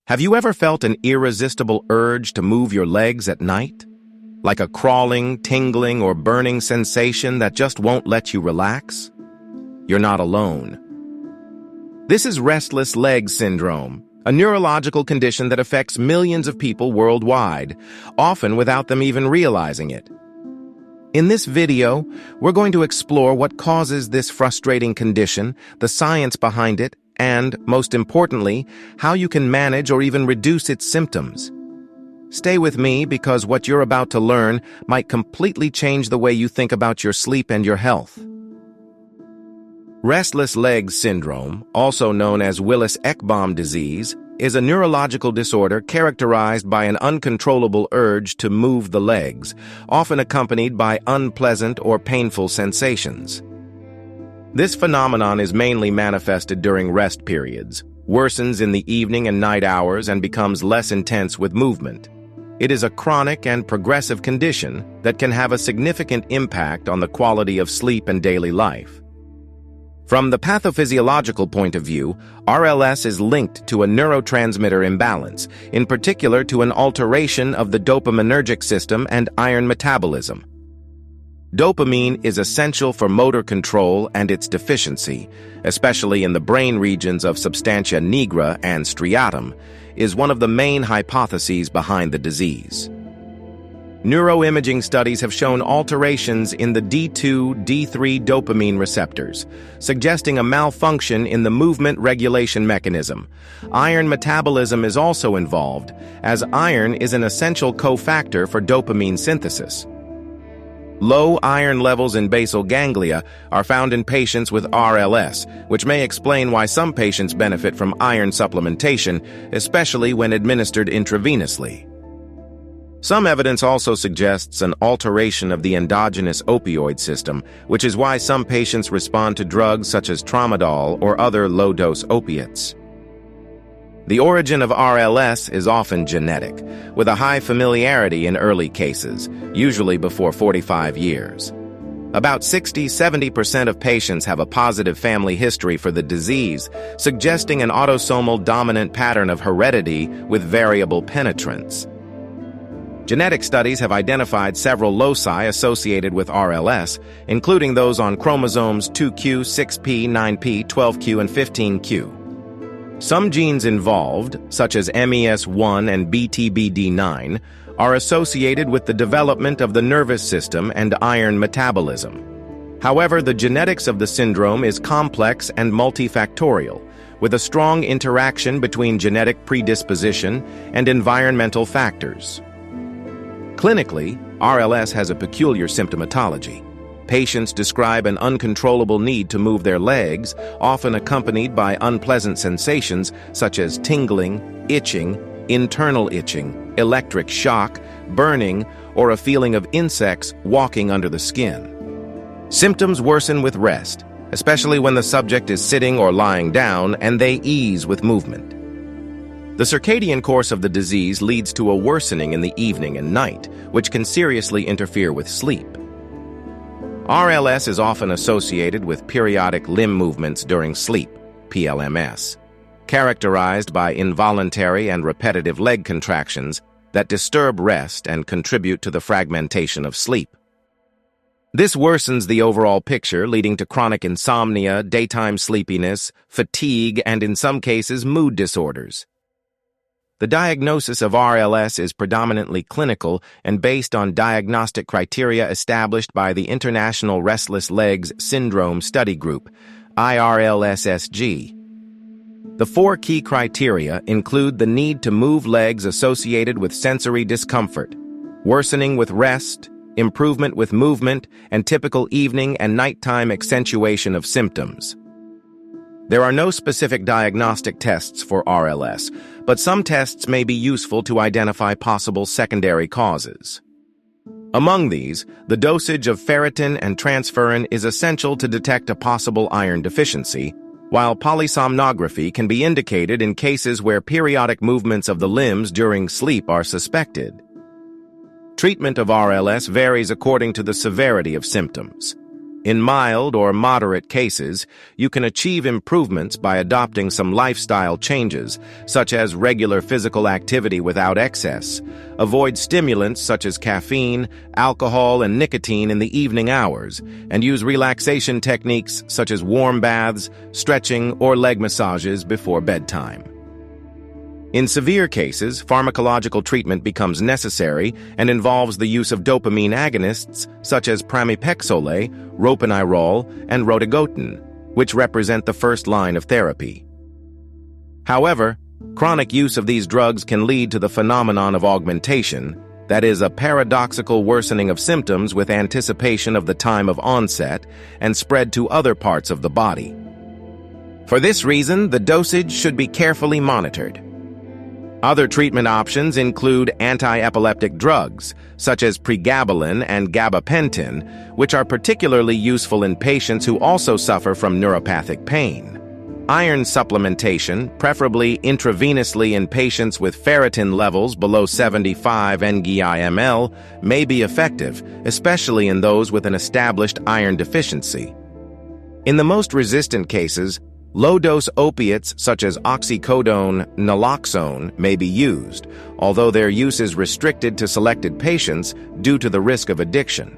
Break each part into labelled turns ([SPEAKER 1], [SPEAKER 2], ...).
[SPEAKER 1] Have you ever felt an irresistible urge to move your legs at night? Like a crawling, tingling, or burning sensation that just won't let you relax? You're not alone. This is Restless Legs Syndrome, a neurological condition that affects millions of people worldwide, often without them even realizing it. In this video, we're going to explore what causes this frustrating condition, the science behind it, and, most importantly, how you can manage or even reduce its symptoms. Stay with me because what you're about to learn might completely change the way you think about your sleep and your health. Restless Legs Syndrome, also known as Willis-Ekbom disease, is a neurological disorder characterized by an uncontrollable urge to move the legs, often accompanied by unpleasant or painful sensations. This phenomenon is mainly manifested during rest periods, worsens in the evening and night hours, and becomes less intense with movement. It is a chronic and progressive condition that can have a significant impact on the quality of sleep and daily life. From the pathophysiological point of view, RLS is linked to a neurotransmitter imbalance, in particular to an alteration of the dopaminergic system and iron metabolism. Dopamine is essential for motor control, and its deficiency, especially in the brain regions of substantia nigra and striatum, is one of the main hypotheses behind the disease. Neuroimaging studies have shown alterations in the D2, D3 dopamine receptors, suggesting a malfunction in the movement regulation mechanism. Iron metabolism is also involved, as iron is an essential cofactor for dopamine synthesis. Low iron levels in basal ganglia are found in patients with RLS, which may explain why some patients benefit from iron supplementation, especially when administered intravenously. Some evidence also suggests an alteration of the endogenous opioid system, which is why some patients respond to drugs such as tramadol or other low-dose opiates. The origin of RLS is often genetic, with a high familiarity in early cases, usually before 45 years. About 60–70% of patients have a positive family history for the disease, suggesting an autosomal dominant pattern of heredity with variable penetrance. Genetic studies have identified several loci associated with RLS, including those on chromosomes 2q, 6p, 9p, 12q, and 15q. Some genes involved, such as MES1 and BTBD9, are associated with the development of the nervous system and iron metabolism. However, the genetics of the syndrome is complex and multifactorial, with a strong interaction between genetic predisposition and environmental factors. Clinically, RLS has a peculiar symptomatology. Patients describe an uncontrollable need to move their legs, often accompanied by unpleasant sensations such as tingling, itching, internal itching, electric shock, burning, or a feeling of insects walking under the skin. Symptoms worsen with rest, especially when the subject is sitting or lying down, and they ease with movement. The circadian course of the disease leads to a worsening in the evening and night, which can seriously interfere with sleep. RLS is often associated with periodic limb movements during sleep, PLMS, characterized by involuntary and repetitive leg contractions that disturb rest and contribute to the fragmentation of sleep. This worsens the overall picture, leading to chronic insomnia, daytime sleepiness, fatigue, and in some cases, mood disorders. The diagnosis of RLS is predominantly clinical and based on diagnostic criteria established by the International Restless Legs Syndrome Study Group, IRLSSG. The four key criteria include the need to move legs associated with sensory discomfort, worsening with rest, improvement with movement, and typical evening and nighttime accentuation of symptoms. There are no specific diagnostic tests for RLS, but some tests may be useful to identify possible secondary causes. Among these, the dosage of ferritin and transferrin is essential to detect a possible iron deficiency, while polysomnography can be indicated in cases where periodic movements of the limbs during sleep are suspected. Treatment of RLS varies according to the severity of symptoms. In mild or moderate cases, you can achieve improvements by adopting some lifestyle changes, such as regular physical activity without excess. Avoid stimulants such as caffeine, alcohol, and nicotine in the evening hours, and use relaxation techniques such as warm baths, stretching, or leg massages before bedtime. In severe cases, pharmacological treatment becomes necessary and involves the use of dopamine agonists such as pramipexole, ropinirole, and rotigotin, which represent the first line of therapy. However, chronic use of these drugs can lead to the phenomenon of augmentation, that is, a paradoxical worsening of symptoms with anticipation of the time of onset and spread to other parts of the body. For this reason, the dosage should be carefully monitored. Other treatment options include anti-epileptic drugs, such as pregabalin and gabapentin, which are particularly useful in patients who also suffer from neuropathic pain. Iron supplementation, preferably intravenously in patients with ferritin levels below 75 ng/ml, may be effective, especially in those with an established iron deficiency. In the most resistant cases, low-dose opiates such as oxycodone, naloxone may be used, although their use is restricted to selected patients due to the risk of addiction.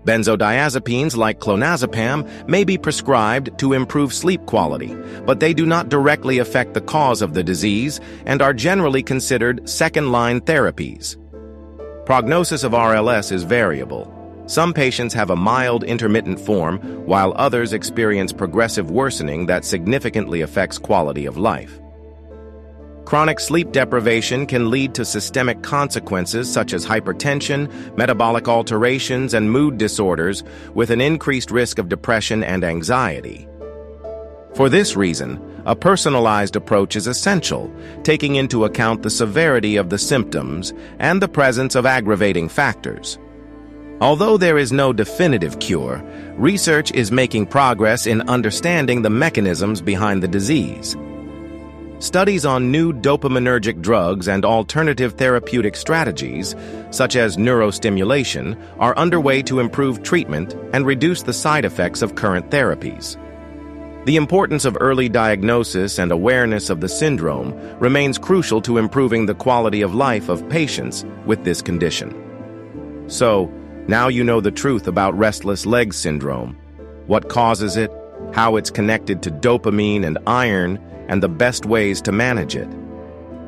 [SPEAKER 1] Benzodiazepines like clonazepam may be prescribed to improve sleep quality, but they do not directly affect the cause of the disease and are generally considered second-line therapies. Prognosis of RLS is variable. Some patients have a mild intermittent form, while others experience progressive worsening that significantly affects quality of life. Chronic sleep deprivation can lead to systemic consequences such as hypertension, metabolic alterations, and mood disorders, with an increased risk of depression and anxiety. For this reason, a personalized approach is essential, taking into account the severity of the symptoms and the presence of aggravating factors. Although there is no definitive cure, research is making progress in understanding the mechanisms behind the disease. Studies on new dopaminergic drugs and alternative therapeutic strategies, such as neurostimulation, are underway to improve treatment and reduce the side effects of current therapies. The importance of early diagnosis and awareness of the syndrome remains crucial to improving the quality of life of patients with this condition. So, now you know the truth about restless legs syndrome, what causes it, how it's connected to dopamine and iron, and the best ways to manage it.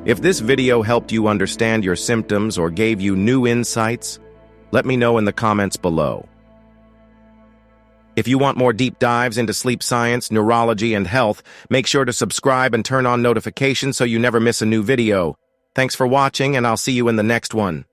[SPEAKER 1] If this video helped you understand your symptoms or gave you new insights, let me know in the comments below. If you want more deep dives into sleep science, neurology, and health, make sure to subscribe and turn on notifications so you never miss a new video. Thanks for watching, and I'll see you in the next one.